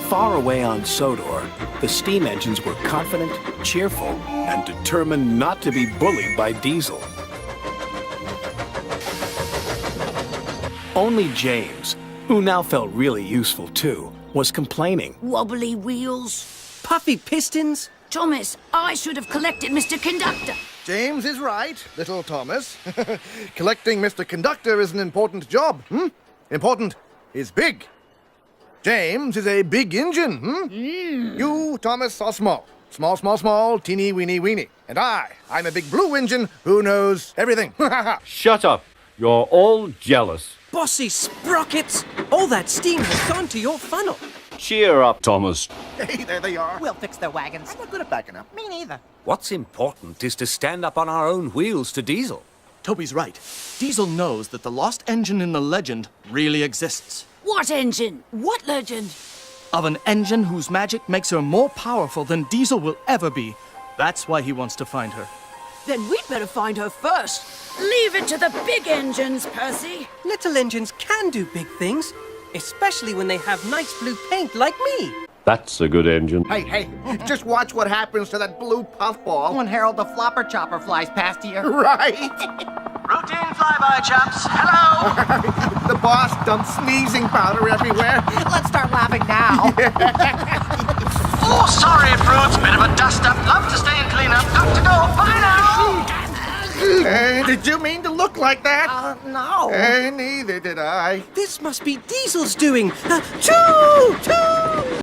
Far away on Sodor, the steam engines were confident, cheerful, and determined not to be bullied by Diesel. Only James, who now felt really useful too, was complaining. Wobbly wheels. Puffy pistons. Thomas, I should have collected Mr. Conductor. James is right, little Thomas. Collecting Mr. Conductor is an important job. Important is big. James is a big engine. You, Thomas, are small. Small, small, small, teeny, weeny, weeny. And I'm a big blue engine who knows everything. Shut up. You're all jealous. Bossy sprockets. All that steam has gone to your funnel. Cheer up, Thomas. Hey, there they are. We'll fix their wagons. I'm not good at backing up. Me neither. What's important is to stand up on our own wheels to Diesel. Toby's right. Diesel knows that the lost engine in the legend really exists. What engine? What legend? Of an engine whose magic makes her more powerful than Diesel will ever be. That's why he wants to find her. Then we'd better find her first. Leave it to the big engines, Percy. Little engines can do big things, especially when they have nice blue paint like me. That's a good engine. Hey, just watch what happens to that blue puffball. When Harold the Flopper Chopper flies past here. Right. Routine flyby, chaps. Hello! The boss dumps sneezing powder everywhere. Let's start laughing now. Oh, sorry, brutes. Bit of a dust-up. Love to stay and clean up. Got to go. Bye now! Did you mean to look like that? No. Neither did I. This must be Diesel's doing. Choo! Choo!